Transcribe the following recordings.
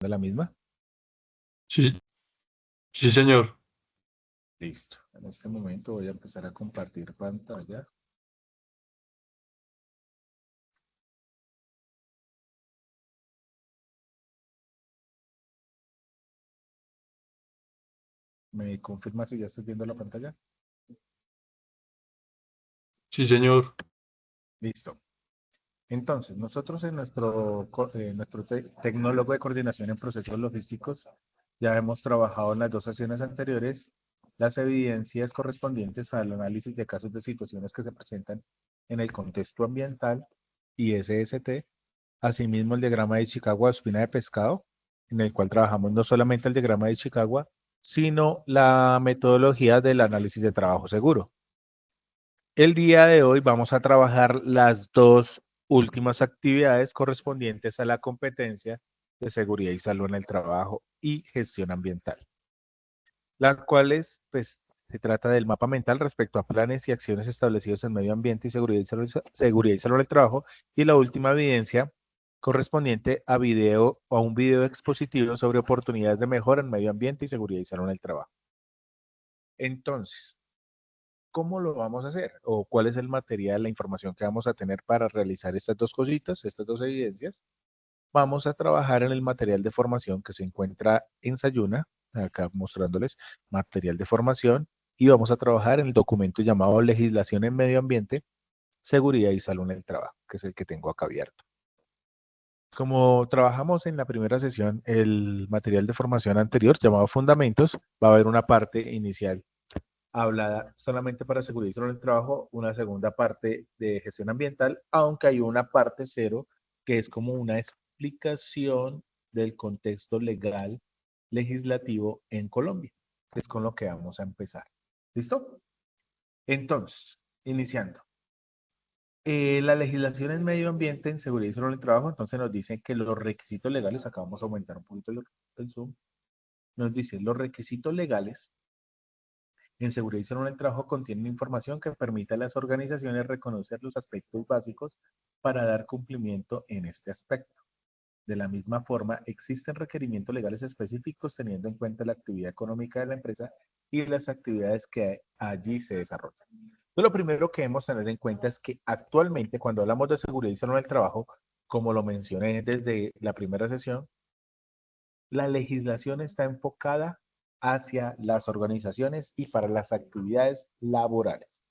de la misma. Sí, sí, señor. Listo. En este momento voy a empezar a compartir pantalla. ¿Me confirma si ya estás viendo la pantalla? Sí, señor. Listo. Entonces, nosotros en nuestro tecnólogo de coordinación en procesos logísticos ya hemos trabajado en las dos sesiones anteriores las evidencias correspondientes al análisis de casos de situaciones que se presentan en el contexto ambiental y SST, asimismo el diagrama de Chicago a espina de pescado, en el cual trabajamos no solamente el diagrama de Chicago, sino la metodología del análisis de trabajo seguro. El día de hoy vamos a trabajar las dos últimas actividades correspondientes a la competencia de seguridad y salud en el trabajo y gestión ambiental, las cuales pues se trata del mapa mental respecto a planes y acciones establecidos en medio ambiente y seguridad y salud del trabajo, y la última evidencia correspondiente a video o a un video expositivo sobre oportunidades de mejora en medio ambiente y seguridad y salud en el trabajo. Entonces, ¿cómo lo vamos a hacer? ¿O cuál es el material, la información que vamos a tener para realizar estas dos cositas, estas dos evidencias? Vamos a trabajar en el material de formación que se encuentra en Sayuna, acá mostrándoles material de formación, y vamos a trabajar en el documento llamado Legislación en Medio Ambiente, Seguridad y Salud en el Trabajo, que es el que tengo acá abierto. Como trabajamos en la primera sesión, el material de formación anterior llamado Fundamentos, va a haber una parte inicial hablada solamente para seguridad y salud en el trabajo, una segunda parte de gestión ambiental, aunque hay una parte cero que es como una explicación del contexto legal legislativo en Colombia, que es con lo que vamos a empezar. ¿Listo? Entonces, iniciando. La legislación en medio ambiente, en seguridad y salud en el trabajo, entonces nos dicen que los requisitos legales, acá vamos a aumentar un poquito el zoom, nos dice los requisitos legales en seguridad y salud en el trabajo contienen información que permite a las organizaciones reconocer los aspectos básicos para dar cumplimiento en este aspecto. De la misma forma, existen requerimientos legales específicos teniendo en cuenta la actividad económica de la empresa y las actividades que allí se desarrollan. Entonces, lo primero que debemos tener en cuenta es que actualmente cuando hablamos de seguridad y salud en el trabajo, como lo mencioné desde la primera sesión, la legislación está enfocada hacia las organizaciones y para las actividades laborales,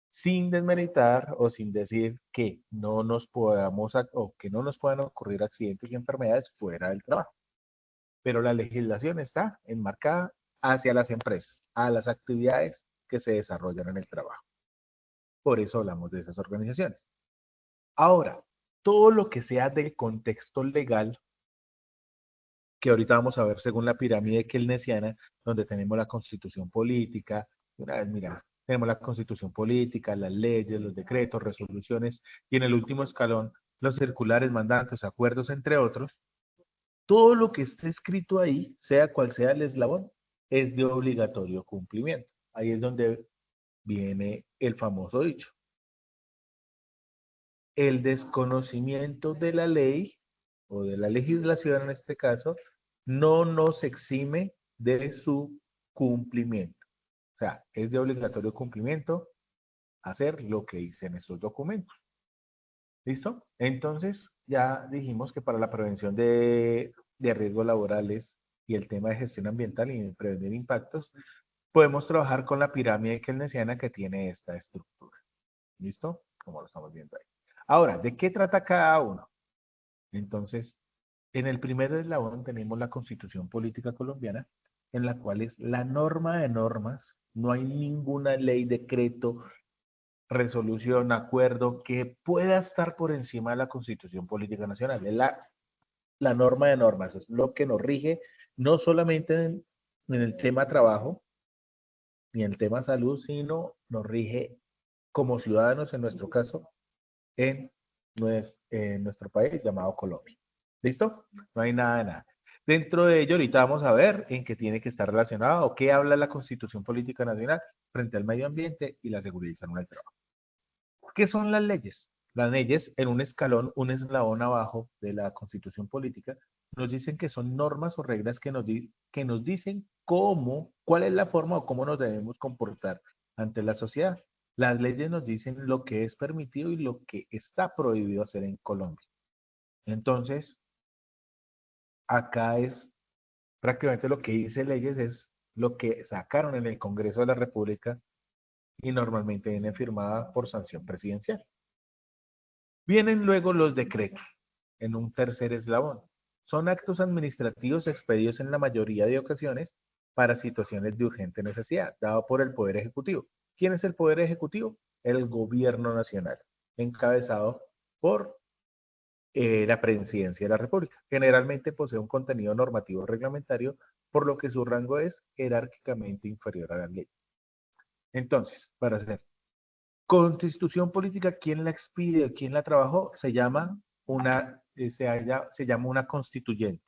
sin desmeritar o sin decir que no nos podamos o que no nos puedan ocurrir accidentes y enfermedades fuera del trabajo. Pero la legislación está enmarcada hacia las empresas, a las actividades que se desarrollan en el trabajo. Por eso hablamos de esas organizaciones. Ahora, todo lo que sea del contexto legal, que ahorita vamos a ver según la pirámide keynesiana, donde tenemos la constitución política, una vez mira, tenemos la constitución política, las leyes, los decretos, resoluciones, y en el último escalón, los circulares, mandatos, acuerdos, entre otros. Todo lo que esté escrito ahí, sea cual sea el eslabón, es de obligatorio cumplimiento. Ahí es donde viene el famoso dicho. El desconocimiento de la ley o de la legislación en este caso no nos exime de su cumplimiento. O sea, es de obligatorio cumplimiento hacer lo que dicen estos documentos. ¿Listo? Entonces, ya dijimos que para la prevención de riesgos laborales y el tema de gestión ambiental y prevenir impactos, podemos trabajar con la pirámide keynesiana que tiene esta estructura. ¿Listo? Como lo estamos viendo ahí. Ahora, ¿de qué trata cada uno? Entonces, en el primer eslabón tenemos la Constitución Política Colombiana, en la cual es la norma de normas, no hay ninguna ley, decreto, resolución, acuerdo que pueda estar por encima de la Constitución Política Nacional. Es la norma de normas, es lo que nos rige no solamente en el tema trabajo ni en el tema salud, sino nos rige como ciudadanos, en nuestro caso, en nuestro país llamado Colombia. ¿Listo? No hay nada de nada. Dentro de ello, ahorita vamos a ver en qué tiene que estar relacionado o qué habla la Constitución Política Nacional frente al medio ambiente y la seguridad y salud en el trabajo. ¿Qué son las leyes? Las leyes en un escalón, un eslabón abajo de la constitución política, nos dicen que son normas o reglas que nos dicen cómo, cuál es la forma o cómo nos debemos comportar ante la sociedad. Las leyes nos dicen lo que es permitido y lo que está prohibido hacer en Colombia. Entonces, acá es prácticamente lo que dice leyes es lo que sacaron en el Congreso de la República y normalmente viene firmada por sanción presidencial. Vienen luego los decretos en un tercer eslabón. Son actos administrativos expedidos en la mayoría de ocasiones para situaciones de urgente necesidad, dado por el Poder Ejecutivo. ¿Quién es el Poder Ejecutivo? El Gobierno Nacional, encabezado por la Presidencia de la República. Generalmente posee un contenido normativo reglamentario, por lo que su rango es jerárquicamente inferior a la ley. Entonces, para hacer Constitución política, ¿quién la expide? ¿Quién la trabajó? Se llama una constituyente,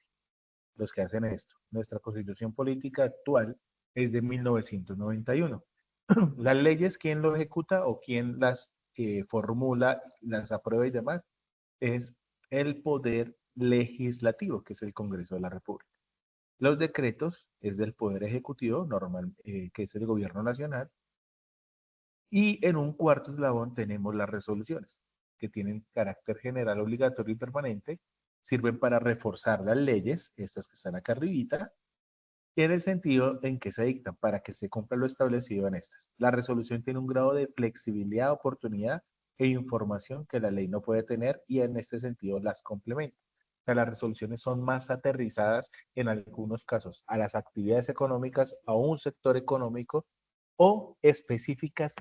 los que hacen esto. Nuestra constitución política actual es de 1991. Las leyes, ¿quién lo ejecuta o quién las formula, las aprueba y demás? Es el poder legislativo, que es el Congreso de la República. Los decretos es del poder ejecutivo, que es el gobierno nacional, y en un cuarto eslabón tenemos las resoluciones, que tienen carácter general, obligatorio y permanente, sirven para reforzar las leyes, estas que están acá arribita, en el sentido en que se dictan para que se cumpla lo establecido en estas. La resolución tiene un grado de flexibilidad, oportunidad e información que la ley no puede tener y en este sentido las complementa. O sea, las resoluciones son más aterrizadas en algunos casos a las actividades económicas, a un sector económico o específicas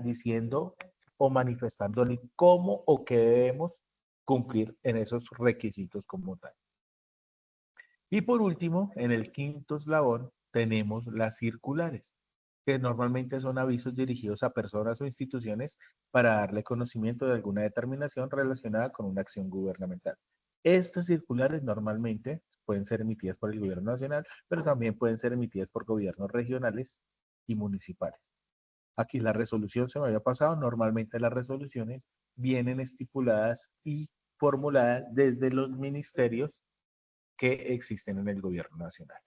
diciendo o manifestando cómo o qué debemos cumplir en esos requisitos como tal. Y por último, en el quinto eslabón tenemos las circulares, que normalmente son avisos dirigidos a personas o instituciones para darle conocimiento de alguna determinación relacionada con una acción gubernamental. Estas circulares normalmente pueden ser emitidas por el gobierno nacional, pero también pueden ser emitidas por gobiernos regionales y municipales. Aquí la resolución se me había pasado. Normalmente las resoluciones vienen estipuladas y formuladas desde los ministerios que existen en el gobierno nacional.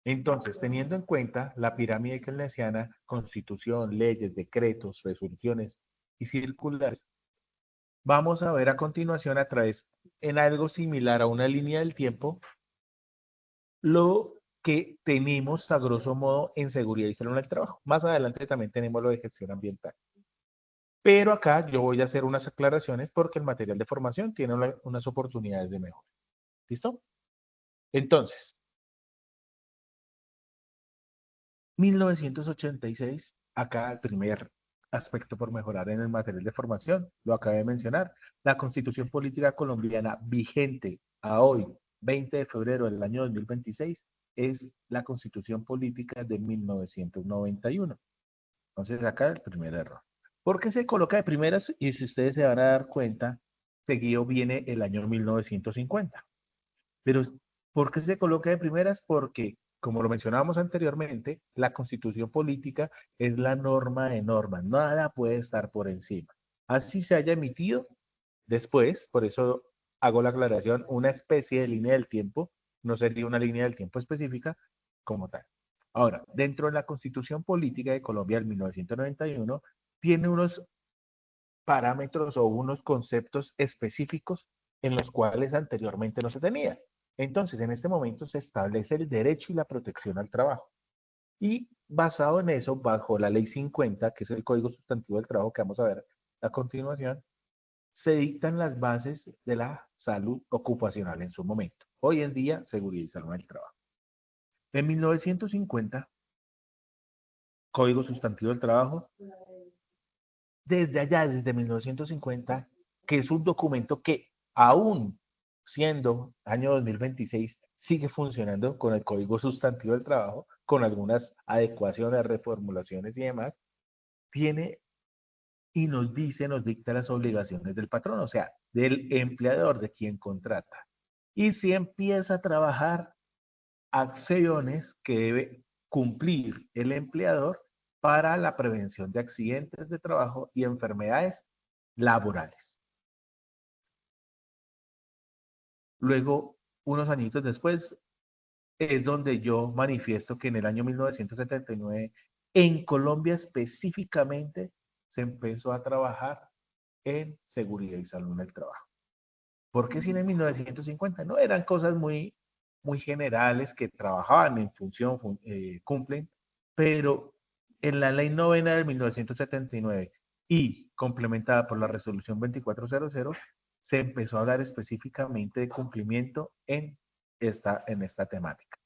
Entonces, teniendo en cuenta la pirámide keynesiana, constitución, leyes, decretos, resoluciones y circulares, vamos a ver a continuación a través, en algo similar a una línea del tiempo, lo que tenemos a grosso modo en seguridad y salud en el trabajo. Más adelante también tenemos lo de gestión ambiental. Pero acá yo voy a hacer unas aclaraciones porque el material de formación tiene unas oportunidades de mejora. ¿Listo? Entonces, 1986, acá el primer aspecto por mejorar en el material de formación, lo acabé de mencionar, la Constitución Política Colombiana vigente a hoy, 20 de febrero del año 2026, es la Constitución Política de 1991. Entonces acá el primer error. ¿Por qué se coloca de primeras? Y si ustedes se van a dar cuenta, seguido viene el año 1950. Pero, ¿por qué se coloca de primeras? Porque, como lo mencionábamos anteriormente, la constitución política es la norma de normas. Nada puede estar por encima. Así se haya emitido después, por eso hago la aclaración, una especie de línea del tiempo, no sería una línea del tiempo específica como tal. Ahora, dentro de la constitución política de Colombia del 1991, tiene unos parámetros o unos conceptos específicos en los cuales anteriormente no se tenía. Entonces, en este momento se establece el derecho y la protección al trabajo. Y basado en eso, bajo la ley 50, que es el Código Sustantivo del Trabajo que vamos a ver a continuación, se dictan las bases de la salud ocupacional en su momento. Hoy en día, seguridad y salud del trabajo. En 1950, Código Sustantivo del Trabajo, desde allá, desde 1950, que es un documento que aún siendo año 2026 sigue funcionando con el Código Sustantivo del Trabajo, con algunas adecuaciones, reformulaciones y demás, tiene y nos dice, nos dicta las obligaciones del patrón, o sea, del empleador, de quien contrata. Y si empieza a trabajar acciones que debe cumplir el empleador para la prevención de accidentes de trabajo y enfermedades laborales. Luego, unos añitos después, es donde yo manifiesto que en el año 1979, en Colombia específicamente, se empezó a trabajar en seguridad y salud en el trabajo. ¿Por qué si en 1950? No, eran cosas muy generales que trabajaban en función, cumplen, pero en la ley novena de 1979 y complementada por la resolución 2400, se empezó a hablar específicamente de cumplimiento en esta temática.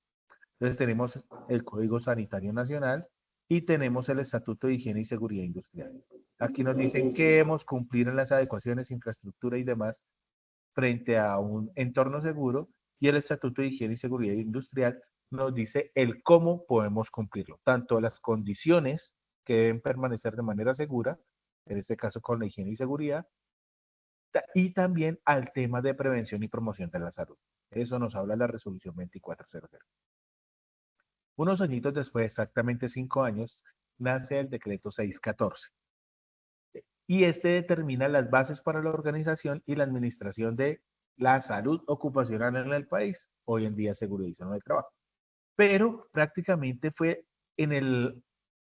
Entonces tenemos el Código Sanitario Nacional y tenemos el Estatuto de Higiene y Seguridad Industrial. Aquí nos dicen que debemos cumplir en las adecuaciones, infraestructura y demás frente a un entorno seguro, y el Estatuto de Higiene y Seguridad Industrial nos dice el cómo podemos cumplirlo, tanto las condiciones que deben permanecer de manera segura, en este caso con la higiene y seguridad, y también al tema de prevención y promoción de la salud. Eso nos habla la resolución 2400. Unos añitos después, exactamente 5 años, nace el decreto 614. Y este determina las bases para la organización y la administración de la salud ocupacional en el país, hoy en día seguridad y salud del trabajo. Pero prácticamente fue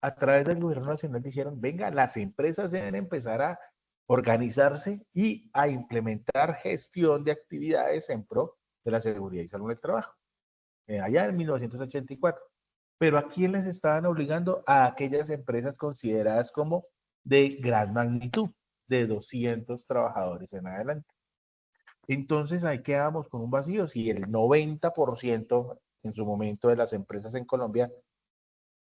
a través del gobierno nacional dijeron, venga, las empresas deben empezar a organizarse y a implementar gestión de actividades en pro de la seguridad y salud del trabajo, allá en 1984. Pero ¿a quién les estaban obligando? A aquellas empresas consideradas como de gran magnitud, de 200 trabajadores en adelante. Entonces ahí quedamos con un vacío. Si el 90% en su momento de las empresas en Colombia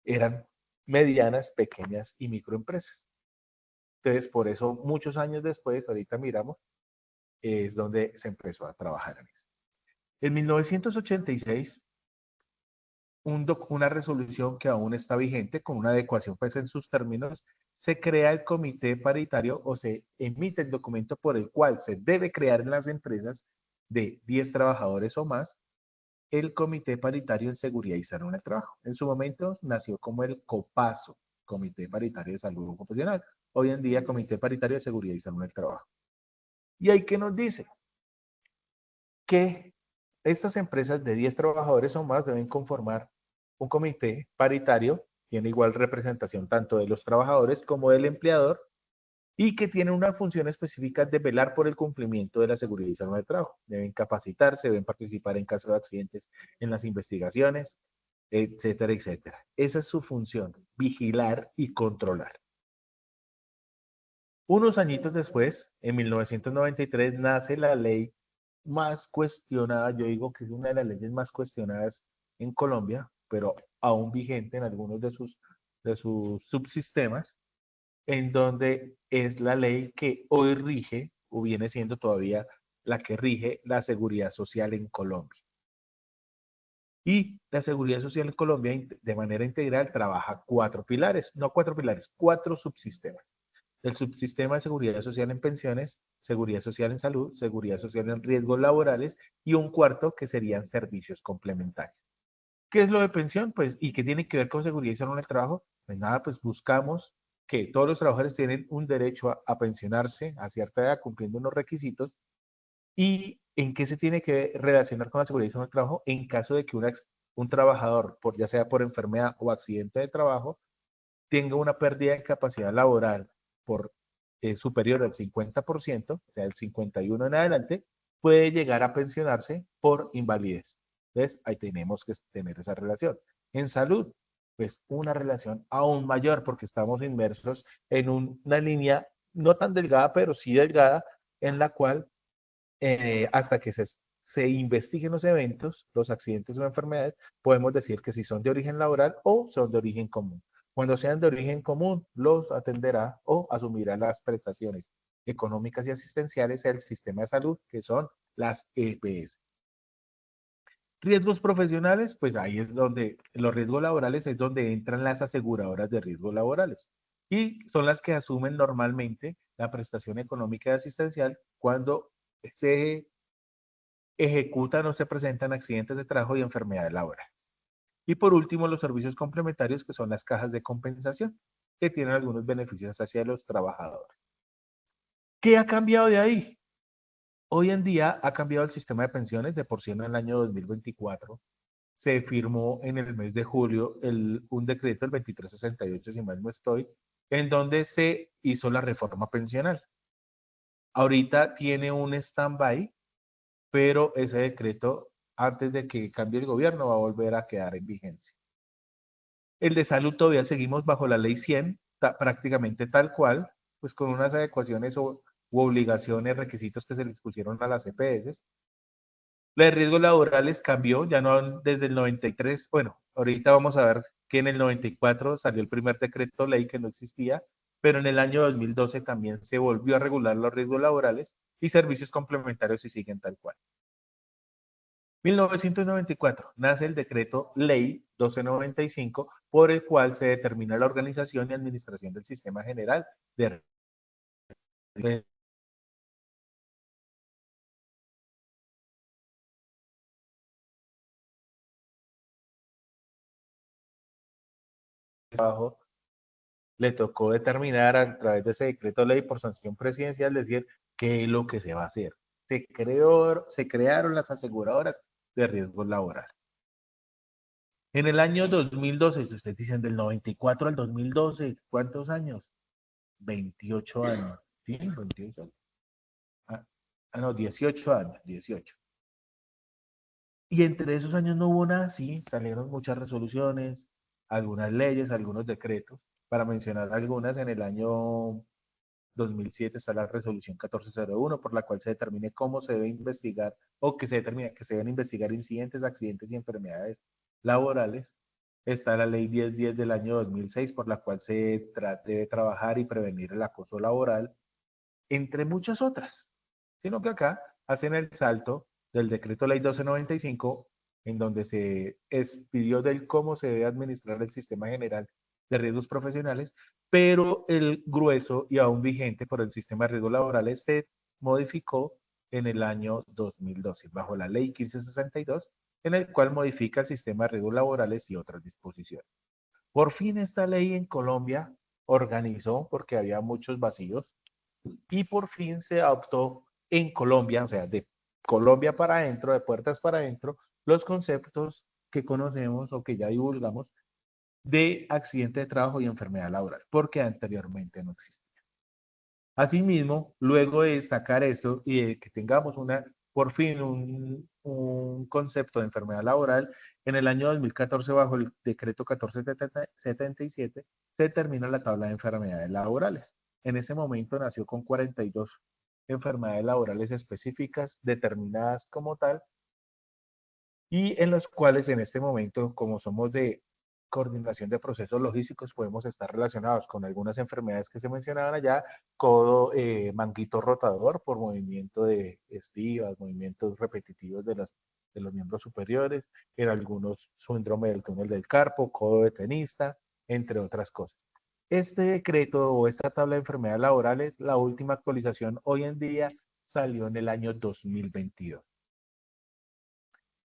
eran medianas, pequeñas y microempresas. Entonces, por eso muchos años después, ahorita miramos, es donde se empezó a trabajar en eso. En 1986, una resolución que aún está vigente, con una adecuación pues en sus términos, se crea el comité paritario o se emite el documento por el cual se debe crear en las empresas de 10 trabajadores o más el Comité Paritario en Seguridad y Salud en el Trabajo. En su momento nació como el COPASO, Comité Paritario de Salud Ocupacional. Hoy en día, Comité Paritario de Seguridad y Salud en el Trabajo. ¿Y ahí qué nos dice? Que estas empresas de 10 trabajadores o más deben conformar un comité paritario, tiene igual representación tanto de los trabajadores como del empleador, y que tiene una función específica de velar por el cumplimiento de la seguridad y salud del trabajo. Deben capacitarse, deben participar en caso de accidentes en las investigaciones, etcétera, etcétera. Esa es su función, vigilar y controlar. Unos añitos después, en 1993, nace la ley más cuestionada, yo digo que es una de las leyes más cuestionadas en Colombia, pero aún vigente en algunos de sus subsistemas, en donde es la ley que hoy rige, o viene siendo todavía la que rige la seguridad social en Colombia. Y la seguridad social en Colombia de manera integral trabaja 4 pilares, no 4 pilares, 4 subsistemas. El subsistema de seguridad social en pensiones, seguridad social en salud, seguridad social en riesgos laborales y un cuarto que serían servicios complementarios. ¿Qué es lo de pensión? Pues, ¿y qué tiene que ver con seguridad y salud en el trabajo? Pues nada, pues buscamos que todos los trabajadores tienen un derecho a pensionarse a cierta edad cumpliendo unos requisitos. ¿Y en qué se tiene que relacionar con la seguridad y salud en el trabajo? En caso de que un trabajador, ya sea por enfermedad o accidente de trabajo, tenga una pérdida de capacidad laboral por superior al 50%, o sea, el 51 en adelante, puede llegar a pensionarse por invalidez. Entonces, ahí tenemos que tener esa relación. En salud, pues una relación aún mayor porque estamos inmersos en una línea no tan delgada, pero sí delgada, en la cual hasta que se investiguen los eventos, los accidentes o enfermedades, podemos decir que si son de origen laboral o son de origen común. Cuando sean de origen común, los atenderá o asumirá las prestaciones económicas y asistenciales del sistema de salud, que son las EPS. Riesgos profesionales, pues ahí es donde los riesgos laborales es donde entran las aseguradoras de riesgos laborales y son las que asumen normalmente la prestación económica y asistencial cuando se ejecutan o se presentan accidentes de trabajo y enfermedades laborales. Y por último, los servicios complementarios, que son las cajas de compensación, que tienen algunos beneficios hacia los trabajadores. ¿Qué ha cambiado de ahí? Hoy en día ha cambiado el sistema de pensiones. De por sí en el año 2024 se firmó en el mes de julio un decreto, el 2368, si mal no estoy, en donde se hizo la reforma pensional. Ahorita tiene un stand-by, pero ese decreto, antes de que cambie el gobierno, va a volver a quedar en vigencia. El de salud todavía seguimos bajo la ley 100, prácticamente tal cual, pues con unas adecuaciones u obligaciones, requisitos que se les pusieron a las EPS. La de riesgos laborales cambió, ya no desde el 93, bueno, ahorita vamos a ver que en el 94 salió el primer decreto ley que no existía, pero en el año 2012 también se volvió a regular los riesgos laborales y servicios complementarios y siguen tal cual. 1994 nace el decreto ley 1295 por el cual se determina la organización y administración del sistema general de trabajo. Le tocó determinar a través de ese decreto ley por sanción presidencial decir qué es lo que se va a hacer. Se crearon las aseguradoras de riesgos laborales. En el año 2012, ustedes dicen del 94 al 2012, ¿cuántos años? 28 años. ¿Sí? 28 años. No, 18 años, 18. Y entre esos años no hubo nada, sí, salieron muchas resoluciones, algunas leyes, algunos decretos. Para mencionar algunas, en el año 2007 está la resolución 1401, por la cual se determine cómo se debe investigar o que se determina que se deben investigar incidentes, accidentes y enfermedades laborales. Está la ley 1010 del año 2006, por la cual se debe trabajar y prevenir el acoso laboral, entre muchas otras. Sino que acá hacen el salto del decreto ley 1295, en donde se expidió del cómo se debe administrar el sistema general de riesgos profesionales, pero el grueso y aún vigente por el sistema de riesgos laborales se modificó en el año 2012, bajo la ley 1562, en el cual modifica el sistema de riesgos laborales y otras disposiciones. Por fin esta ley en Colombia organizó, porque había muchos vacíos, y por fin se adoptó en Colombia, o sea, de Colombia para adentro, de puertas para adentro, los conceptos que conocemos o que ya divulgamos de accidente de trabajo y enfermedad laboral, porque anteriormente no existía. Asimismo, luego de destacar esto y de que tengamos por fin un concepto de enfermedad laboral, en el año 2014, bajo el decreto 1477, se determina la tabla de enfermedades laborales. En ese momento nació con 42 enfermedades laborales específicas determinadas como tal, y en los cuales en este momento, como somos de coordinación de procesos logísticos, podemos estar relacionados con algunas enfermedades que se mencionaban allá, codo, manguito rotador por movimiento de estivas, movimientos repetitivos de los miembros superiores, en algunos síndrome del túnel del carpo, codo de tenista, entre otras cosas. Este decreto o esta tabla de enfermedades laborales, la última actualización hoy en día salió en el año 2022.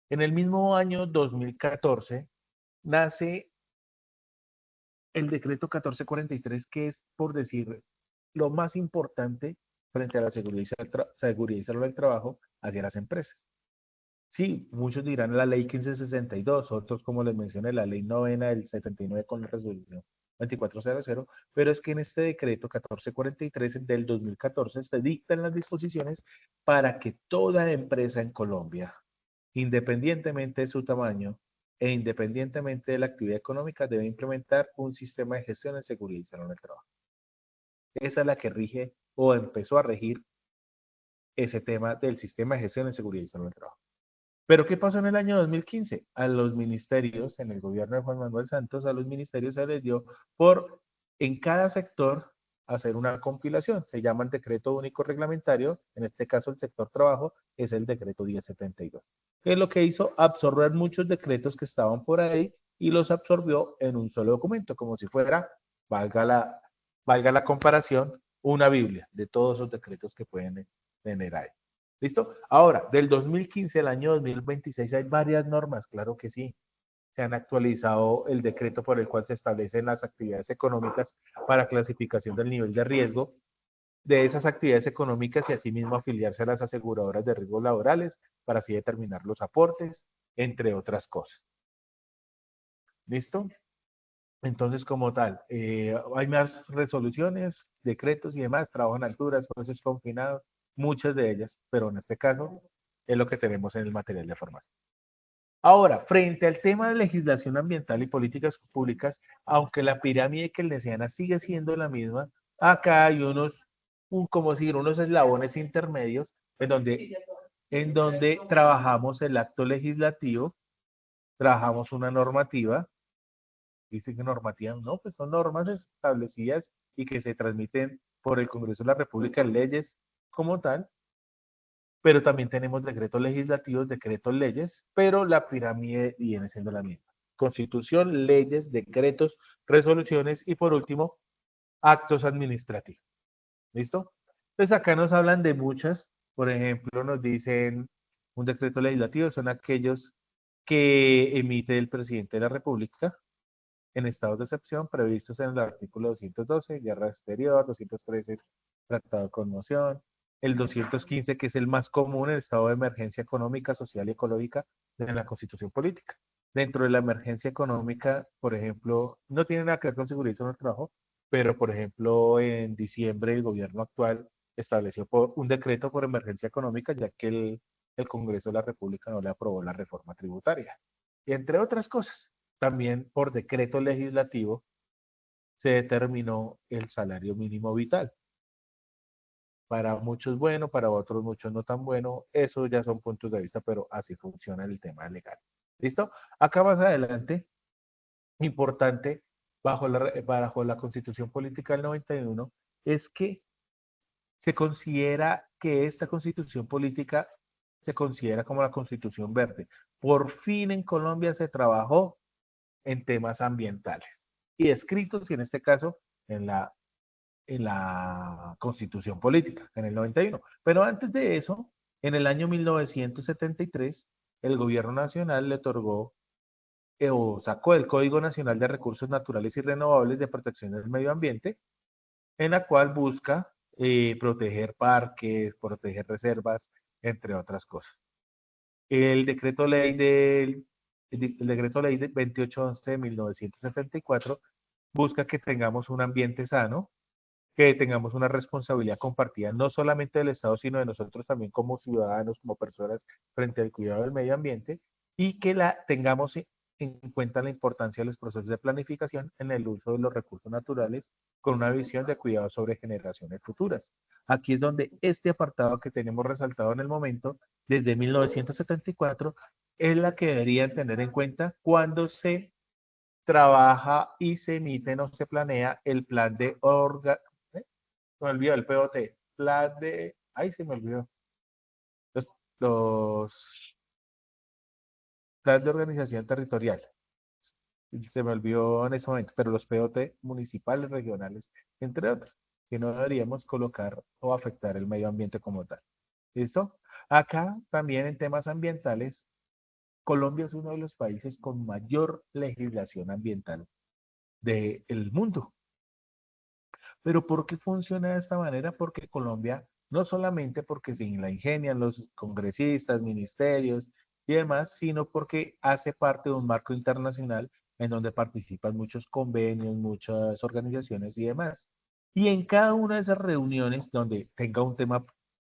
En el mismo año 2014 nace el decreto 1443, que es, por decir, lo más importante frente a la seguridad y salud del trabajo hacia las empresas. Sí, muchos dirán la ley 1562, otros, como les mencioné, la ley novena del 79 con la resolución 2400, pero es que en este decreto 1443 del 2014 se dictan las disposiciones para que toda empresa en Colombia, independientemente de su tamaño e independientemente de la actividad económica, debe implementar un sistema de gestión de seguridad y salud del trabajo. Esa es la que rige o empezó a regir ese tema del sistema de gestión de seguridad y salud del trabajo. Pero ¿qué pasó en el año 2015? A los ministerios, en el gobierno de Juan Manuel Santos, a los ministerios se les dio por en cada sector hacer una compilación. Se llama el decreto único reglamentario, en este caso el sector trabajo, es el decreto 1072. ¿Qué es lo que hizo? Absorber muchos decretos que estaban por ahí y los absorbió en un solo documento, como si fuera, valga la, valga la comparación, una Biblia de todos esos decretos que pueden tener ahí. ¿Listo? Ahora, del 2015 al año 2026 hay varias normas, claro que sí. Se han actualizado el decreto por el cual se establecen las actividades económicas para clasificación del nivel de riesgo. de esas actividades económicas y asimismo afiliarse a las aseguradoras de riesgos laborales para así determinar los aportes, entre otras cosas. ¿Listo? Entonces, como tal, hay más resoluciones, decretos y demás, trabajo en alturas, procesos confinados, muchas de ellas, pero en este caso es lo que tenemos en el material de formación. Ahora, frente al tema de legislación ambiental y políticas públicas, aunque la pirámide keynesiana sigue siendo la misma, acá hay como decir, unos eslabones intermedios en donde trabajamos el acto legislativo, trabajamos una normativa. Dice que normativa, no, pues son normas establecidas y que se transmiten por el Congreso de la República, leyes como tal, pero también tenemos decretos legislativos, decretos leyes, pero la pirámide viene siendo la misma. Constitución, leyes, decretos, resoluciones y por último, actos administrativos. ¿Listo? Entonces acá nos hablan de muchas, por ejemplo, nos dicen un decreto legislativo, son aquellos que emite el presidente de la República en estados de excepción previstos en el artículo 212, guerra exterior, 213, tratado de conmoción, el 215, que es el más común, el estado de emergencia económica, social y ecológica de la Constitución política. Dentro de la emergencia económica, por ejemplo, no tiene nada que ver con seguridad en el trabajo, pero por ejemplo, en diciembre el gobierno actual estableció un decreto por emergencia económica, ya que el Congreso de la República no le aprobó la reforma tributaria. Y entre otras cosas, también por decreto legislativo se determinó el salario mínimo vital. Para muchos bueno, para otros muchos no tan bueno. Eso ya son puntos de vista, pero así funciona el tema legal. ¿Listo? Acá más adelante, importante, bajo la Constitución Política del 91, es que se considera que esta Constitución Política se considera como la Constitución Verde. Por fin en Colombia se trabajó en temas ambientales y escritos, y en este caso en la Constitución Política, en el 91. Pero antes de eso, en el año 1973, el gobierno nacional le otorgó o sacó el Código Nacional de Recursos Naturales y Renovables de Protección del Medio Ambiente, en la cual busca proteger parques, proteger reservas, entre otras cosas. El decreto ley el decreto ley de 2811 de 1974 busca que tengamos un ambiente sano, que tengamos una responsabilidad compartida, no solamente del Estado, sino de nosotros también como ciudadanos, como personas frente al cuidado del medio ambiente, y que la tengamos en cuenta la importancia de los procesos de planificación en el uso de los recursos naturales con una visión de cuidado sobre generaciones futuras. Aquí es donde este apartado que tenemos resaltado en el momento, desde 1974, es la que deberían tener en cuenta cuando se trabaja y se emite o se planea el plan de se me olvidó el POT, plan de, ay, se me olvidó, los plan de organización territorial, se me olvidó en ese momento, pero los POT municipales, regionales, entre otros, que no deberíamos colocar o afectar el medio ambiente como tal. ¿Listo? Acá también en temas ambientales, Colombia es uno de los países con mayor legislación ambiental del mundo. Pero ¿por qué funciona de esta manera? Porque Colombia, no solamente porque se la ingenian los congresistas, ministerios y demás, sino porque hace parte de un marco internacional en donde participan muchos convenios, muchas organizaciones y demás. Y en cada una de esas reuniones donde tenga un tema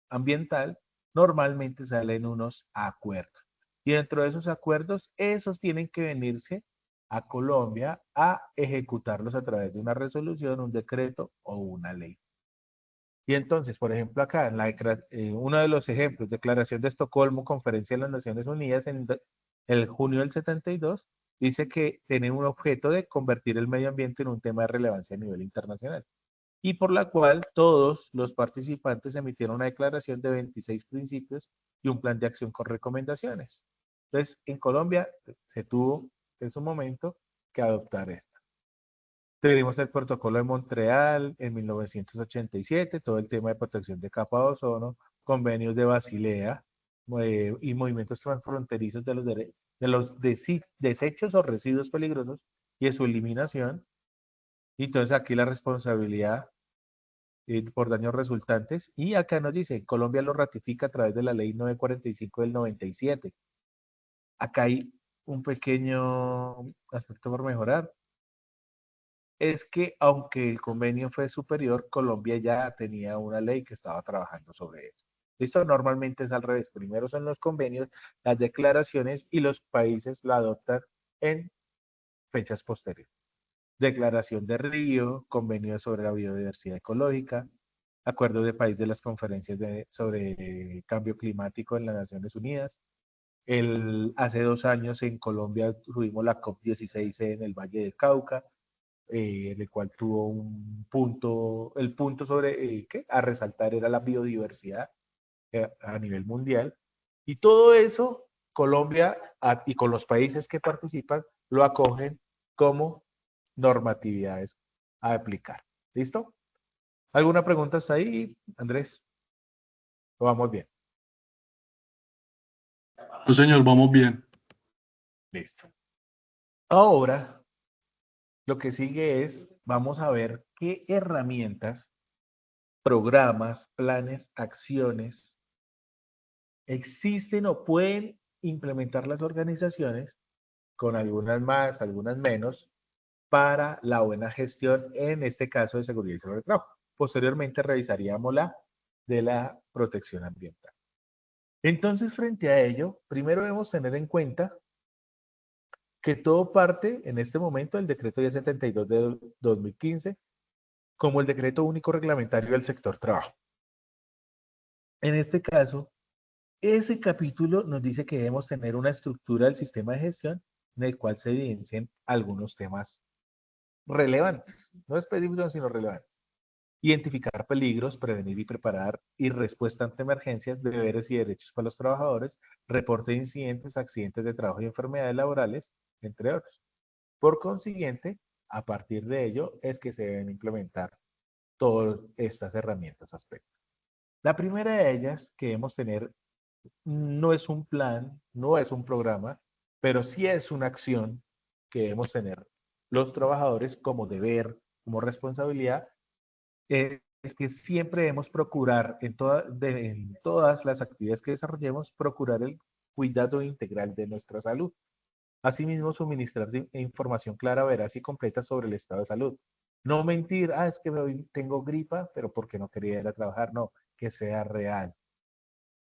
ambiental, normalmente salen unos acuerdos. Y dentro de esos acuerdos, esos tienen que venirse a Colombia a ejecutarlos a través de una resolución, un decreto o una ley. Y entonces, por ejemplo, acá, uno de los ejemplos, Declaración de Estocolmo, Conferencia de las Naciones Unidas en el junio del 72, dice que tiene un objeto de convertir el medio ambiente en un tema de relevancia a nivel internacional y por la cual todos los participantes emitieron una declaración de 26 principios y un plan de acción con recomendaciones. Entonces, en Colombia se tuvo en su momento que adoptar esto. Tenemos el protocolo de Montreal en 1987, todo el tema de protección de capa de ozono, convenios de Basilea y movimientos transfronterizos de los desechos o residuos peligrosos y de su eliminación. Y entonces aquí la responsabilidad por daños resultantes. Y acá nos dice, Colombia lo ratifica a través de la ley 945 del 97. Acá hay un pequeño aspecto por mejorar. Es que aunque el convenio fue superior, Colombia ya tenía una ley que estaba trabajando sobre eso. Esto normalmente es al revés. Primero son los convenios, las declaraciones y los países la adoptan en fechas posteriores. Declaración de Río, convenio sobre la biodiversidad ecológica, acuerdo de país de las conferencias sobre cambio climático en las Naciones Unidas. Hace 2 años en Colombia tuvimos la COP16 en el Valle del Cauca, el cual tuvo un punto, el punto sobre ¿qué? A resaltar era la biodiversidad a nivel mundial. Y todo eso, Colombia y con los países que participan, lo acogen como normatividades a aplicar. ¿Listo? ¿Alguna pregunta hasta ahí, Andrés? ¿O vamos bien? No, señor, vamos bien. Listo. Ahora, lo que sigue es, vamos a ver qué herramientas, programas, planes, acciones existen o pueden implementar las organizaciones, con algunas más, algunas menos, para la buena gestión, en este caso de seguridad y salud del trabajo. Posteriormente revisaríamos la de la protección ambiental. Entonces, frente a ello, primero debemos tener en cuenta que todo parte en este momento del decreto 1072 de 2015 como el decreto único reglamentario del sector trabajo. En este caso, ese capítulo nos dice que debemos tener una estructura del sistema de gestión en el cual se evidencien algunos temas relevantes, no específicos, sino relevantes. Identificar peligros, prevenir y preparar y respuesta ante emergencias, deberes y derechos para los trabajadores, reporte de incidentes, accidentes de trabajo y enfermedades laborales, entre otros. Por consiguiente, a partir de ello es que se deben implementar todas estas herramientas, aspectos. La primera de ellas que debemos tener no es un plan, no es un programa, pero sí es una acción que debemos tener los trabajadores como deber, como responsabilidad, es que siempre debemos procurar en todas las actividades que desarrollemos, procurar el cuidado integral de nuestra salud. Asimismo, suministrar información clara, veraz y completa sobre el estado de salud. No mentir, es que hoy tengo gripa, pero porque no quería ir a trabajar, no, que sea real.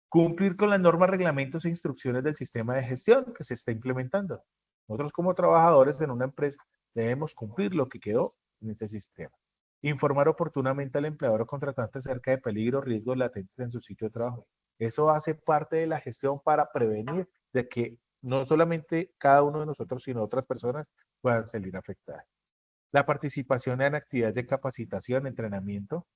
Cumplir con las normas, reglamentos e instrucciones del sistema de gestión que se está implementando. Nosotros como trabajadores en una empresa debemos cumplir lo que quedó en ese sistema. Informar oportunamente al empleador o contratante acerca de peligros, riesgos latentes en su sitio de trabajo. Eso hace parte de la gestión para prevenir de que no solamente cada uno de nosotros, sino otras personas puedan salir afectadas. La participación en actividades de capacitación, entrenamiento,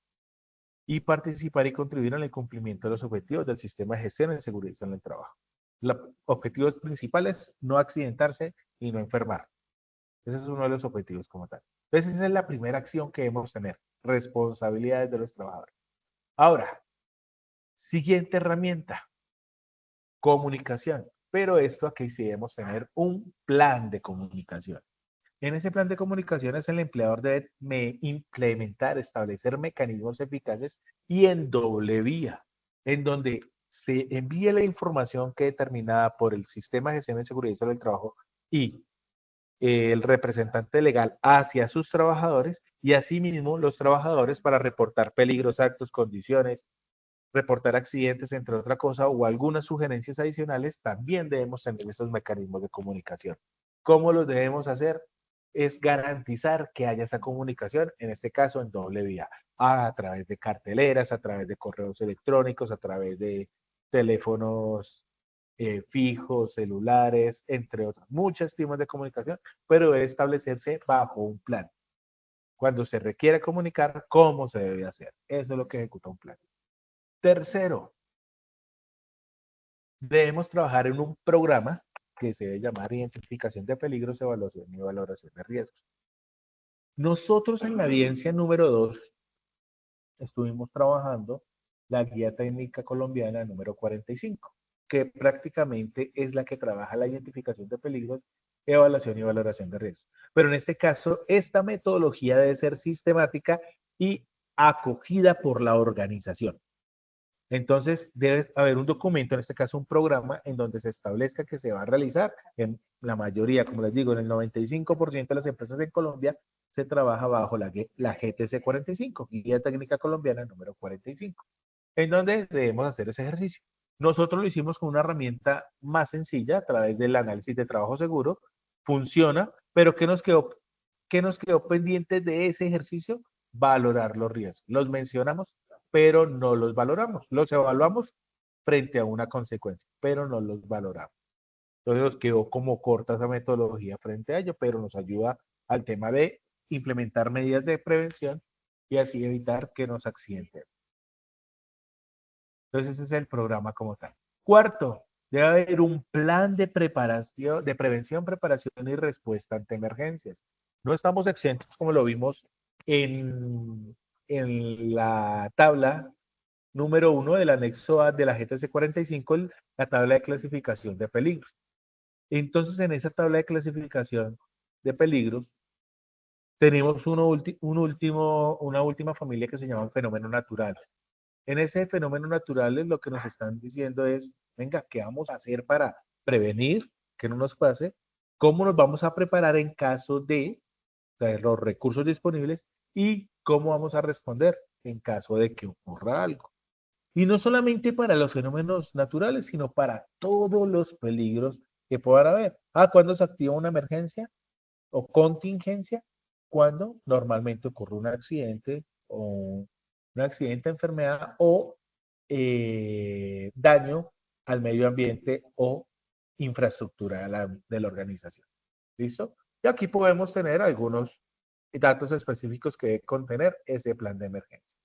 y participar y contribuir en el cumplimiento de los objetivos del sistema de gestión en seguridad en el trabajo. Los objetivos principales, no accidentarse y no enfermar. Ese es uno de los objetivos como tal. Entonces, esa es la primera acción que debemos tener, responsabilidades de los trabajadores. Ahora, siguiente herramienta, comunicación. Pero esto aquí sí debemos tener un plan de comunicación. En ese plan de comunicaciones, el empleador debe implementar, establecer mecanismos eficaces y en doble vía, en donde se envíe la información que determinada por el sistema de gestión de seguridad y salud del trabajo y el representante legal hacia sus trabajadores y asimismo los trabajadores para reportar peligros, actos, condiciones, reportar accidentes, entre otra cosa, o algunas sugerencias adicionales, también debemos tener esos mecanismos de comunicación. ¿Cómo los debemos hacer? Es garantizar que haya esa comunicación, en este caso en doble vía, a través de carteleras, a través de correos electrónicos, a través de teléfonos fijos, celulares, entre otros, muchas temas de comunicación, pero debe establecerse bajo un plan. Cuando se requiere comunicar, ¿cómo se debe hacer? Eso es lo que ejecuta un plan. Tercero, debemos trabajar en un programa que se debe llamar Identificación de Peligros, Evaluación y Valoración de Riesgos. Nosotros en la audiencia número 2 estuvimos trabajando la Guía Técnica Colombiana número 45, que prácticamente es la que trabaja la identificación de peligros, evaluación y valoración de riesgos. Pero en este caso, esta metodología debe ser sistemática y acogida por la organización. Entonces, debe haber un documento, en este caso un programa, en donde se establezca que se va a realizar. En la mayoría, como les digo, en el 95% de las empresas en Colombia se trabaja bajo la GTC 45, Guía Técnica Colombiana número 45, en donde debemos hacer ese ejercicio. Nosotros lo hicimos con una herramienta más sencilla a través del análisis de trabajo seguro. Funciona, pero qué nos quedó pendiente de ese ejercicio? Valorar los riesgos. Los mencionamos, pero no los valoramos. Los evaluamos frente a una consecuencia, pero no los valoramos. Entonces nos quedó como corta esa metodología frente a ello, pero nos ayuda al tema de implementar medidas de prevención y así evitar que nos accidenten. Entonces ese es el programa como tal. Cuarto, debe haber un plan de preparación, de prevención, preparación y respuesta ante emergencias. No estamos exentos, como lo vimos en la tabla número 1 del anexo A de la GTC 45, la tabla de clasificación de peligros. Entonces, en esa tabla de clasificación de peligros, tenemos una última familia que se llama fenómenos naturales. En ese fenómeno naturales lo que nos están diciendo es, venga, ¿qué vamos a hacer para prevenir que no nos pase? ¿Cómo nos vamos a preparar en caso de los recursos disponibles? ¿Y cómo vamos a responder en caso de que ocurra algo? Y no solamente para los fenómenos naturales, sino para todos los peligros que puedan haber. ¿Cuándo se activa una emergencia o contingencia? Cuando normalmente ocurre un accidente o un accidente, enfermedad o daño al medio ambiente o infraestructura de la organización. ¿Listo? Y aquí podemos tener algunos datos específicos que debe contener ese plan de emergencia.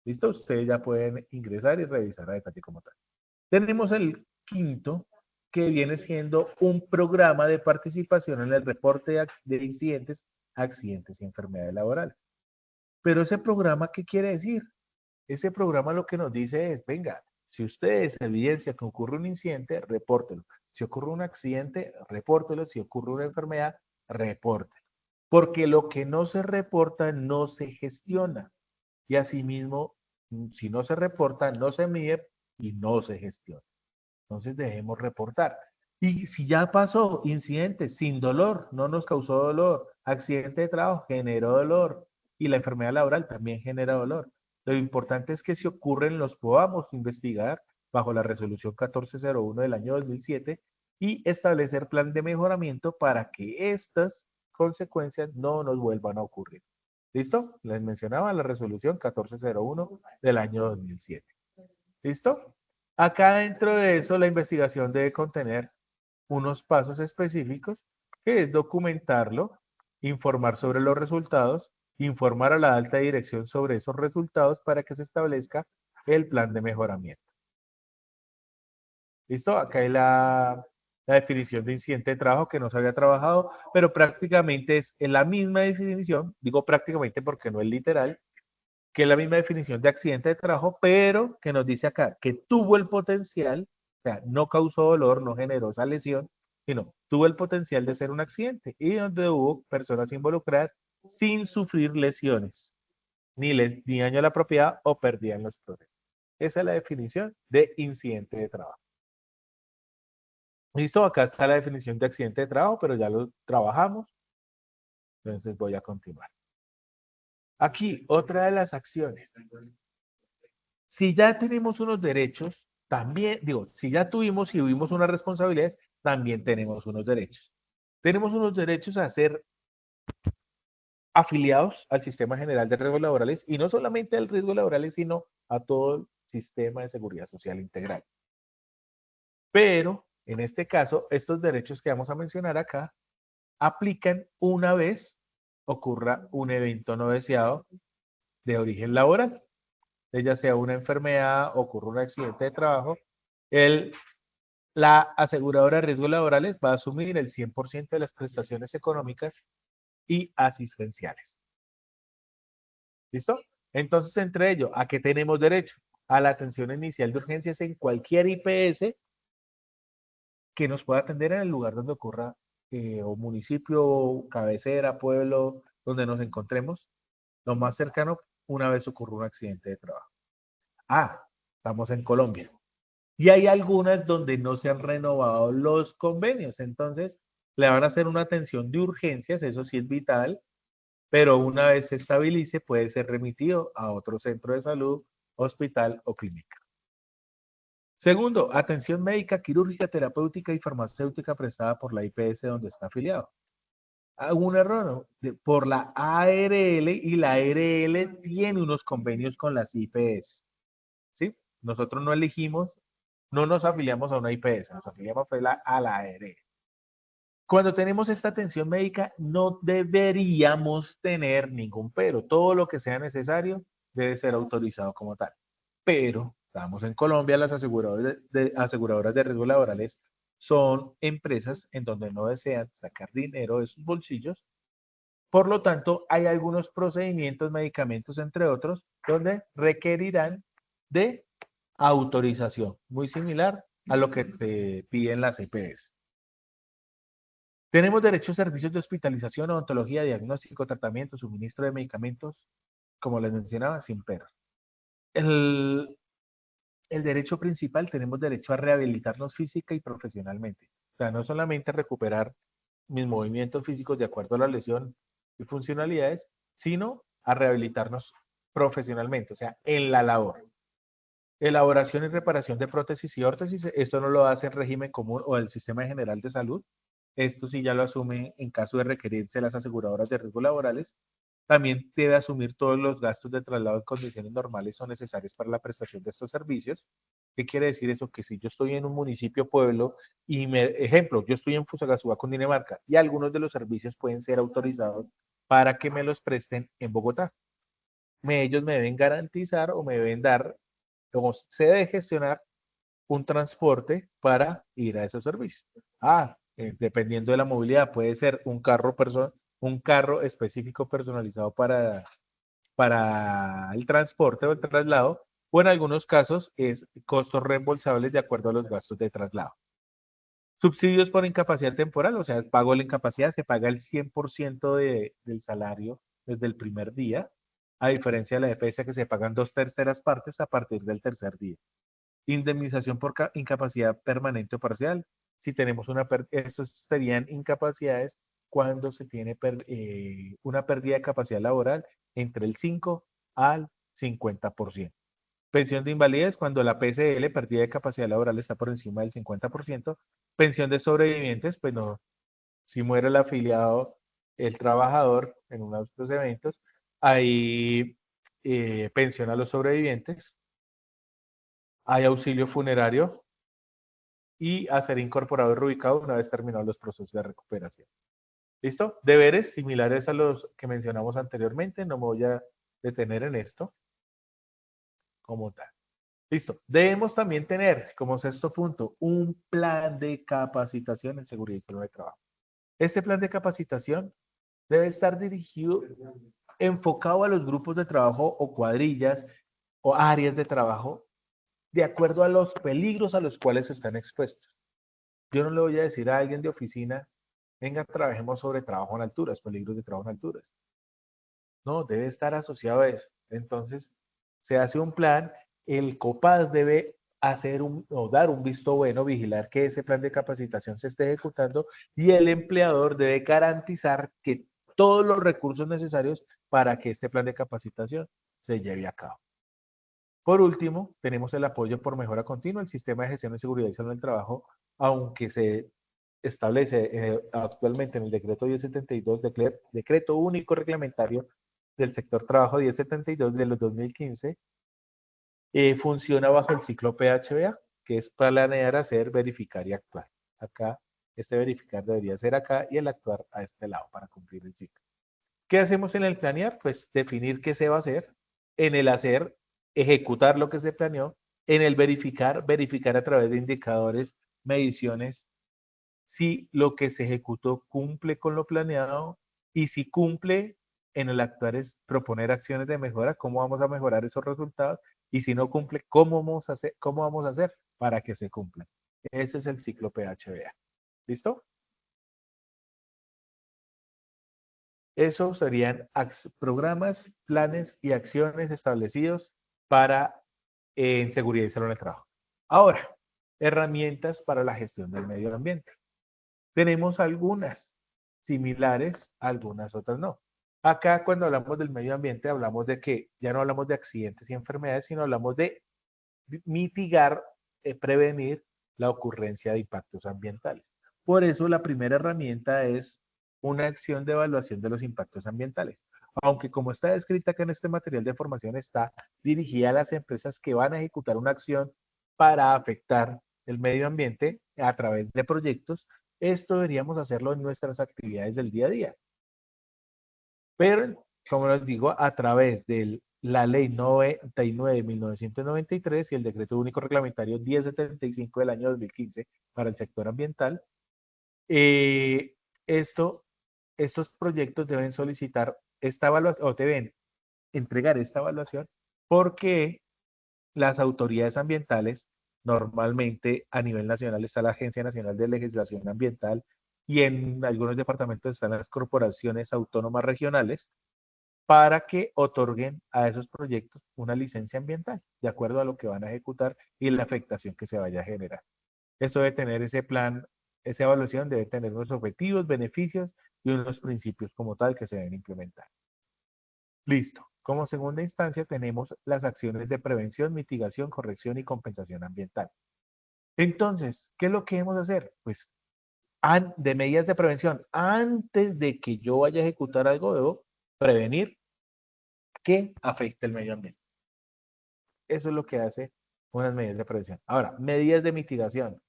¿Listo? Ustedes ya pueden ingresar y revisar a detalle como tal. Tenemos el quinto, que viene siendo un programa de participación en el reporte de incidentes, accidentes y enfermedades laborales. Pero ese programa, ¿qué quiere decir? Ese programa lo que nos dice es, venga, si ustedes evidencia que ocurre un incidente, repórtelo. Si ocurre un accidente, repórtelo. Si ocurre una enfermedad, repórtelo. Porque lo que no se reporta no se gestiona. Y asimismo, si no se reporta, no se mide y no se gestiona. Entonces debemos reportar. Y si ya pasó incidente sin dolor, no nos causó dolor, accidente de trabajo generó dolor y la enfermedad laboral también genera dolor. Lo importante es que si ocurren los podamos investigar bajo la resolución 1401 del año 2007 y establecer plan de mejoramiento para que estas consecuencias no nos vuelvan a ocurrir. ¿Listo? Les mencionaba la resolución 1401 del año 2007. ¿Listo? Acá dentro de eso la investigación debe contener unos pasos específicos, que es documentarlo, informar sobre los resultados, informar a la alta dirección sobre esos resultados para que se establezca el plan de mejoramiento. ¿Listo? Acá hay la definición de incidente de trabajo que no se había trabajado, pero prácticamente es en la misma definición, digo prácticamente porque no es literal, que es la misma definición de accidente de trabajo, pero que nos dice acá que tuvo el potencial, o sea, no causó dolor, no generó esa lesión, sino tuvo el potencial de ser un accidente y donde hubo personas involucradas sin sufrir lesiones, ni daño a la propiedad o pérdida en los procesos. Esa es la definición de incidente de trabajo. Listo, acá está la definición de accidente de trabajo, pero ya lo trabajamos. Entonces voy a continuar. Aquí, otra de las acciones. Si ya tenemos unos derechos, también, digo, si ya tuvimos y vivimos unas responsabilidades, también tenemos unos derechos. Tenemos unos derechos a ser afiliados al Sistema General de Riesgos Laborales y no solamente al riesgo laborales, sino a todo el sistema de seguridad social integral. Pero, en este caso, estos derechos que vamos a mencionar acá aplican una vez ocurra un evento no deseado de origen laboral, ya sea una enfermedad, ocurre un accidente de trabajo, la aseguradora de riesgos laborales va a asumir el 100% de las prestaciones económicas y asistenciales. ¿Listo? Entonces, entre ellos, ¿a qué tenemos derecho? A la atención inicial de urgencias en cualquier IPS que nos pueda atender en el lugar donde ocurra, o municipio, cabecera, pueblo, donde nos encontremos. Lo más cercano una vez ocurre un accidente de trabajo. Ah, estamos en Colombia. Y hay algunas donde no se han renovado los convenios. Entonces, le van a hacer una atención de urgencias, eso sí es vital, pero una vez se estabilice, puede ser remitido a otro centro de salud, hospital o clínica. Segundo, atención médica, quirúrgica, terapéutica y farmacéutica prestada por la IPS donde está afiliado. Un error, ¿no? Por la ARL y la ARL tiene unos convenios con las IPS. ¿Sí? Nosotros no elegimos, no nos afiliamos a una IPS, nos afiliamos a la ARL. Cuando tenemos esta atención médica, no deberíamos tener ningún pero. Todo lo que sea necesario debe ser autorizado como tal. Pero, estamos en Colombia, las aseguradoras de riesgos laborales son empresas en donde no desean sacar dinero de sus bolsillos. Por lo tanto, hay algunos procedimientos, medicamentos, entre otros, donde requerirán de autorización, muy similar a lo que se pide en las EPS. Tenemos derecho a servicios de hospitalización, odontología, diagnóstico, tratamiento, suministro de medicamentos, como les mencionaba, sin peros. El, el derecho principal, tenemos derecho a rehabilitarnos física y profesionalmente. O sea, no solamente recuperar mis movimientos físicos de acuerdo a la lesión y funcionalidades, sino a rehabilitarnos profesionalmente, o sea, en la labor. Elaboración y reparación de prótesis y órtesis, esto no lo hace el régimen común o el Sistema General de Salud. Esto sí ya lo asume en caso de requerirse las aseguradoras de riesgos laborales. También debe asumir todos los gastos de traslado en condiciones normales o necesarias para la prestación de estos servicios. ¿Qué quiere decir eso? Que si yo estoy en un municipio, pueblo, ejemplo, yo estoy en Fusagasugá, Cundinamarca, y algunos de los servicios pueden ser autorizados para que me los presten en Bogotá. Ellos me deben garantizar o me deben dar, como se debe gestionar un transporte para ir a esos servicios. Dependiendo de la movilidad, puede ser un carro específico personalizado para el transporte o el traslado, o en algunos casos es costos reembolsables de acuerdo a los gastos de traslado. Subsidios por incapacidad temporal, o sea, el pago de la incapacidad se paga el 100% del salario desde el primer día, a diferencia de la EPS que se pagan 2/3 a partir del tercer día. Indemnización por incapacidad permanente o parcial. Si tenemos estos serían incapacidades cuando se tiene una pérdida de capacidad laboral entre el 5 al 50%. Pensión de invalidez cuando la PCL, pérdida de capacidad laboral, está por encima del 50%. Pensión de sobrevivientes, pues no, si muere el afiliado, el trabajador en uno de estos eventos, hay pensión a los sobrevivientes, hay auxilio funerario y a ser incorporado y reubicado una vez terminados los procesos de recuperación. ¿Listo? Deberes similares a los que mencionamos anteriormente, no me voy a detener en esto como tal. Listo. Debemos también tener, como sexto punto, un plan de capacitación en seguridad y salud de trabajo. Este plan de capacitación debe estar dirigido, enfocado a los grupos de trabajo o cuadrillas o áreas de trabajo de acuerdo a los peligros a los cuales están expuestos. Yo no le voy a decir a alguien de oficina, venga, trabajemos sobre trabajo en alturas, peligros de trabajo en alturas. No, debe estar asociado a eso. Entonces, se hace un plan, el COPAS debe hacer o dar un visto bueno, vigilar que ese plan de capacitación se esté ejecutando y el empleador debe garantizar que todos los recursos necesarios para que este plan de capacitación se lleve a cabo. Por último, tenemos el apoyo por mejora continua. El sistema de gestión de seguridad y salud del trabajo, aunque se establece actualmente en el decreto 1072, decreto único reglamentario del sector trabajo 1072 de los 2015, funciona bajo el ciclo PHBA, que es planear, hacer, verificar y actuar. Acá, este verificar debería ser acá y el actuar a este lado para cumplir el ciclo. ¿Qué hacemos en el planear? Pues definir qué se va a hacer. En el hacer, ejecutar lo que se planeó. En el verificar, verificar a través de indicadores, mediciones, si lo que se ejecutó cumple con lo planeado y si cumple, en el actuar es proponer acciones de mejora, cómo vamos a mejorar esos resultados y si no cumple, cómo vamos a hacer para que se cumplan. Ese es el ciclo PHBA. ¿Listo? Eso serían programas, planes y acciones establecidos para en seguridad y salud en el trabajo. Ahora, herramientas para la gestión del medio ambiente. Tenemos algunas similares, algunas otras no. Acá cuando hablamos del medio ambiente hablamos de que ya no hablamos de accidentes y enfermedades, sino hablamos de mitigar, prevenir la ocurrencia de impactos ambientales. Por eso la primera herramienta es una acción de evaluación de los impactos ambientales. Aunque como está descrita acá en este material de formación, está dirigida a las empresas que van a ejecutar una acción para afectar el medio ambiente a través de proyectos. Esto deberíamos hacerlo en nuestras actividades del día a día. Pero, como les digo, a través de la Ley 99 de 1993 y el Decreto Único Reglamentario 1075 del año 2015 para el sector ambiental, eh, esto, estos proyectos deben solicitar esta evaluación o deben entregar esta evaluación porque las autoridades ambientales, normalmente a nivel nacional está la Agencia Nacional de Legislación Ambiental y en algunos departamentos están las corporaciones autónomas regionales, para que otorguen a esos proyectos una licencia ambiental, de acuerdo a lo que van a ejecutar y la afectación que se vaya a generar. Eso debe tener ese plan, esa evaluación debe tener unos objetivos, beneficios y unos principios como tal que se deben implementar. Listo. Como segunda instancia tenemos las acciones de prevención, mitigación, corrección y compensación ambiental. Entonces, ¿qué es lo que debemos hacer? Pues de medidas de prevención, antes de que yo vaya a ejecutar algo, debo prevenir que afecte el medio ambiente. Eso es lo que hace unas medidas de prevención. Ahora, medidas de mitigación.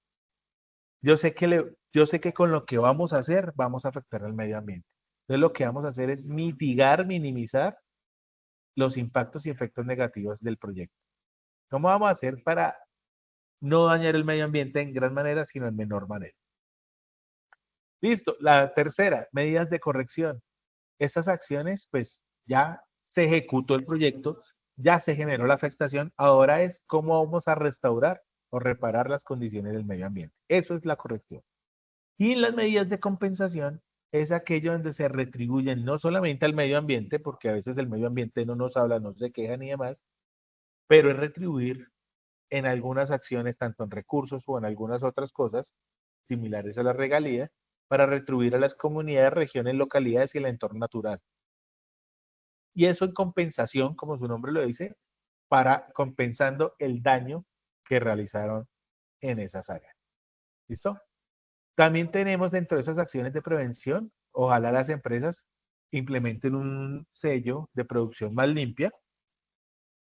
Yo sé que con lo que vamos a hacer, vamos a afectar al medio ambiente. Entonces, lo que vamos a hacer es mitigar, minimizar los impactos y efectos negativos del proyecto. ¿Cómo vamos a hacer para no dañar el medio ambiente en gran manera, sino en menor manera? Listo. La tercera, medidas de corrección. Estas acciones, pues ya se ejecutó el proyecto, ya se generó la afectación, ahora es cómo vamos a restaurar o reparar las condiciones del medio ambiente. Eso es la corrección. Y las medidas de compensación es aquello donde se retribuyen no solamente al medio ambiente, porque a veces el medio ambiente no nos habla, no se queja ni demás, pero es retribuir en algunas acciones, tanto en recursos o en algunas otras cosas similares a la regalía, para retribuir a las comunidades, regiones, localidades y el entorno natural. Y eso en compensación, como su nombre lo dice, para compensando el daño que realizaron en esas áreas. ¿Listo? También tenemos dentro de esas acciones de prevención, ojalá las empresas implementen un sello de producción más limpia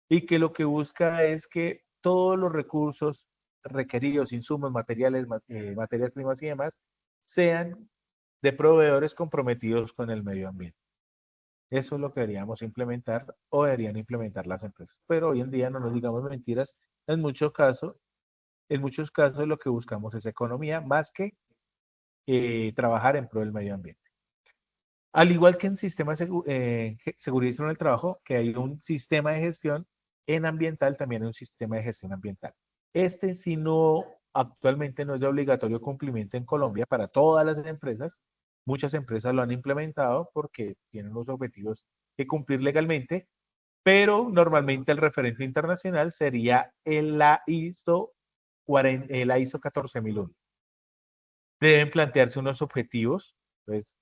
y que lo que busca es que todos los recursos requeridos, insumos, materiales, materias primas y demás, sean de proveedores comprometidos con el medio ambiente. Eso es lo que deberíamos implementar o deberían implementar las empresas. Pero hoy en día no nos digamos mentiras. En muchos casos lo que buscamos es economía más que trabajar en pro del medio ambiente. Al igual que en sistema de seguridad en el trabajo, que hay un sistema de gestión en ambiental, también hay un sistema de gestión ambiental. Este, si no, actualmente no es de obligatorio cumplimiento en Colombia para todas las empresas. Muchas empresas lo han implementado porque tienen los objetivos que cumplir legalmente, pero normalmente el referente internacional sería la ISO, la ISO 14001. Deben plantearse pues,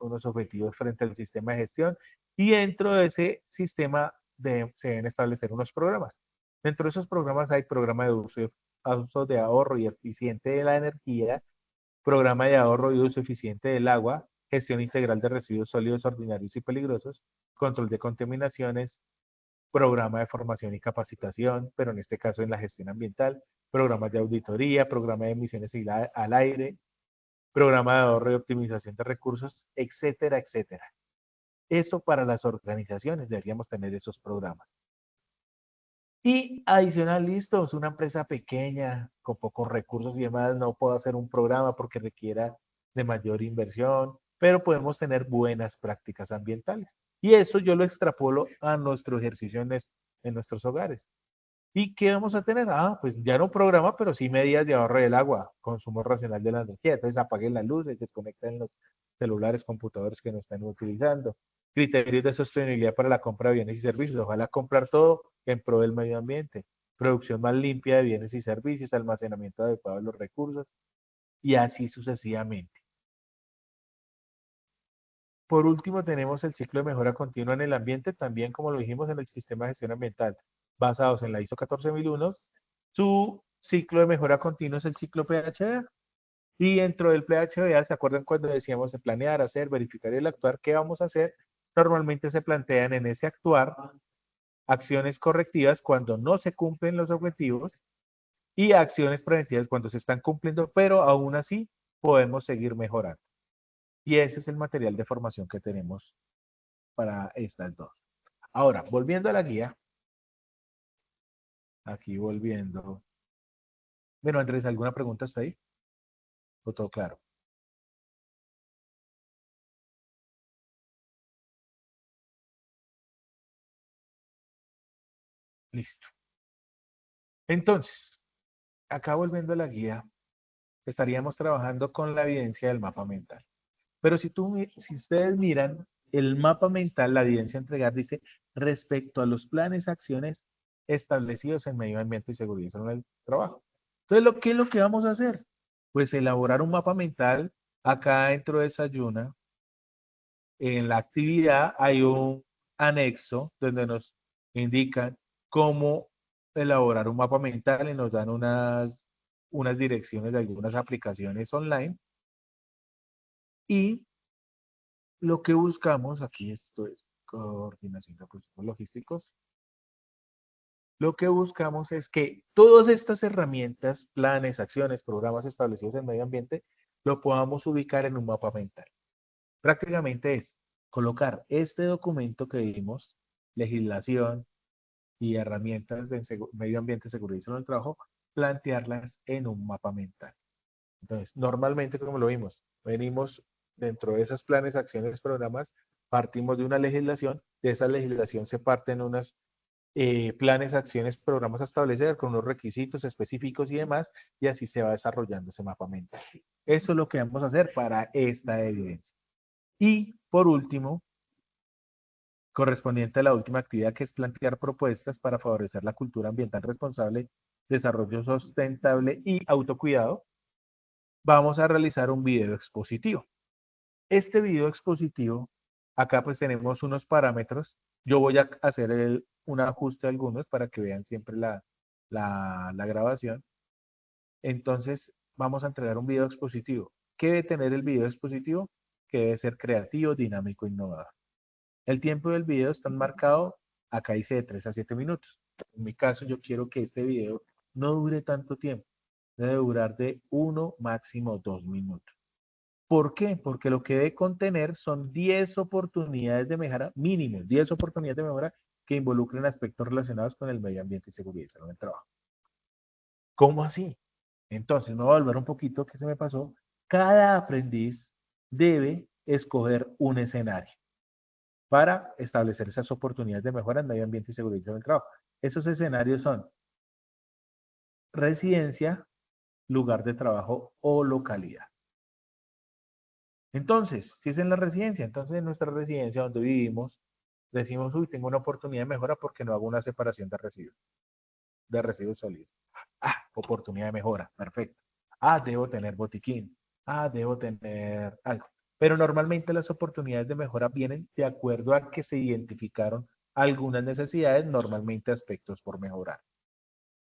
unos objetivos frente al sistema de gestión y dentro de ese sistema se deben establecer unos programas. Dentro de esos programas hay programa de uso de ahorro y eficiente de la energía, programa de ahorro y uso eficiente del agua, gestión integral de residuos sólidos ordinarios y peligrosos, control de contaminaciones, programa de formación y capacitación, pero en este caso en la gestión ambiental, programas de auditoría, programa de emisiones al aire, programa de ahorro y optimización de recursos, etcétera, etcétera. Eso para las organizaciones deberíamos tener esos programas. Y adicional, listo, es una empresa pequeña, con pocos recursos y demás, no puedo hacer un programa porque requiera de mayor inversión, pero podemos tener buenas prácticas ambientales. Y eso yo lo extrapolo a nuestro ejercicio en nuestros hogares. ¿Y qué vamos a tener? Ah, pues ya no programa, pero sí medidas de ahorro del agua, consumo racional de la energía. Entonces apaguen las luces, desconecten los celulares, computadores que no están utilizando. Criterios de sostenibilidad para la compra de bienes y servicios. Ojalá comprar todo en pro del medio ambiente. Producción más limpia de bienes y servicios, almacenamiento adecuado de los recursos y así sucesivamente. Por último, tenemos el ciclo de mejora continua en el ambiente, también como lo dijimos en el sistema de gestión ambiental, basados en la ISO 14001. Su ciclo de mejora continua es el ciclo PHA. Y dentro del PHA, ¿se acuerdan cuando decíamos de planear, hacer, verificar y el actuar? ¿Qué vamos a hacer? Normalmente se plantean en ese actuar acciones correctivas cuando no se cumplen los objetivos y acciones preventivas cuando se están cumpliendo, pero aún así podemos seguir mejorando. Y ese es el material de formación que tenemos para estas dos. Ahora, volviendo a la guía, aquí volviendo. Bueno, Andrés, ¿alguna pregunta hasta ahí? ¿O todo claro? Listo. Entonces, acá volviendo a la guía, estaríamos trabajando con la evidencia del mapa mental. Pero si ustedes miran el mapa mental, la evidencia a entregar dice respecto a los planes, acciones establecidos en medio ambiente y seguridad en el trabajo. Entonces, ¿qué es lo que vamos a hacer? Pues elaborar un mapa mental. Acá dentro de Sayuna, en la actividad hay un anexo donde nos indican cómo elaborar un mapa mental y nos dan unas direcciones de algunas aplicaciones online. Y lo que buscamos, aquí esto es coordinación de procesos logísticos, lo que buscamos es que todas estas herramientas, planes, acciones, programas establecidos en medio ambiente, lo podamos ubicar en un mapa mental. Prácticamente es colocar este documento que vimos, legislación y herramientas de medio ambiente, seguridad y salud del trabajo, plantearlas en un mapa mental. Entonces, normalmente, como lo vimos, venimos dentro de esos planes, acciones, programas, partimos de una legislación, de esa legislación se parten unos planes, acciones, programas a establecer con unos requisitos específicos y demás, y así se va desarrollando ese mapa mental. Eso es lo que vamos a hacer para esta evidencia. Y por último, correspondiente a la última actividad, que es plantear propuestas para favorecer la cultura ambiental responsable, desarrollo sustentable y autocuidado, vamos a realizar un video expositivo. Este video expositivo, acá pues tenemos unos parámetros. Yo voy a hacer un ajuste a algunos para que vean siempre la grabación. Entonces, vamos a entregar un video expositivo. ¿Qué debe tener el video expositivo? Que debe ser creativo, dinámico, innovador. El tiempo del video está marcado, acá dice de 3 a 7 minutos. En mi caso, yo quiero que este video no dure tanto tiempo. Debe durar de 1, máximo 2 minutos. ¿Por qué? Porque lo que debe contener son 10 oportunidades de mejora, mínimo 10 oportunidades de mejora que involucren aspectos relacionados con el medio ambiente y seguridad y salud en el trabajo. ¿Cómo así? Entonces, me voy a volver un poquito que se me pasó. Cada aprendiz debe escoger un escenario para establecer esas oportunidades de mejora en medio ambiente y seguridad y salud en el trabajo. Esos escenarios son residencia, lugar de trabajo o localidad. Entonces, si es en la residencia, entonces en nuestra residencia donde vivimos, decimos, uy, tengo una oportunidad de mejora porque no hago una separación de residuos sólidos. Ah, oportunidad de mejora, perfecto. Ah, debo tener botiquín. Ah, debo tener algo. Pero normalmente las oportunidades de mejora vienen de acuerdo a que se identificaron algunas necesidades, normalmente aspectos por mejorar.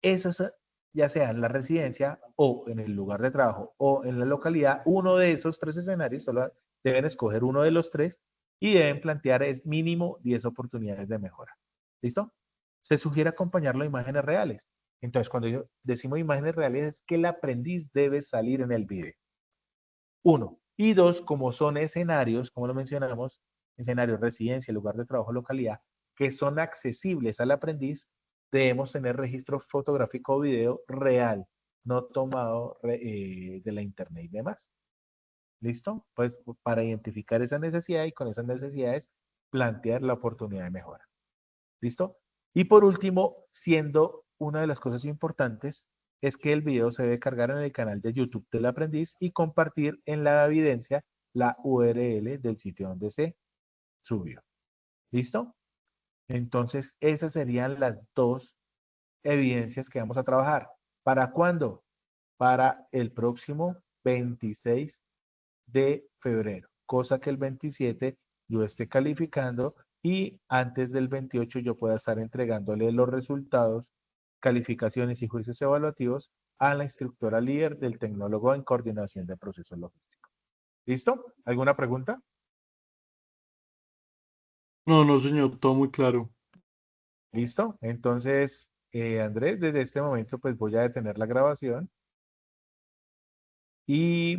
Esas, ya sea en la residencia o en el lugar de trabajo o en la localidad, uno de esos tres escenarios, solo deben escoger uno de los tres y deben plantear es mínimo 10 oportunidades de mejora. ¿Listo? Se sugiere acompañarlo de imágenes reales. Entonces, cuando decimos imágenes reales, es que el aprendiz debe salir en el video. Uno. Y dos, como son escenarios, como lo mencionamos, escenarios, residencia, lugar de trabajo, localidad, que son accesibles al aprendiz, debemos tener registro fotográfico o video real, no tomado de la internet y demás. ¿Listo? Pues para identificar esa necesidad y con esas necesidades plantear la oportunidad de mejora. ¿Listo? Y por último, siendo una de las cosas importantes es que el video se debe cargar en el canal de YouTube del aprendiz y compartir en la evidencia la URL del sitio donde se subió. ¿Listo? Entonces, esas serían las dos evidencias que vamos a trabajar. ¿Para cuándo? Para el próximo 26 de febrero, cosa que el 27 yo esté calificando y antes del 28 yo pueda estar entregándole los resultados, calificaciones y juicios evaluativos a la instructora líder del tecnólogo en coordinación de procesos logísticos. ¿Listo? ¿Alguna pregunta? No, no, señor, todo muy claro. ¿Listo? Entonces, Andrés, desde este momento pues voy a detener la grabación y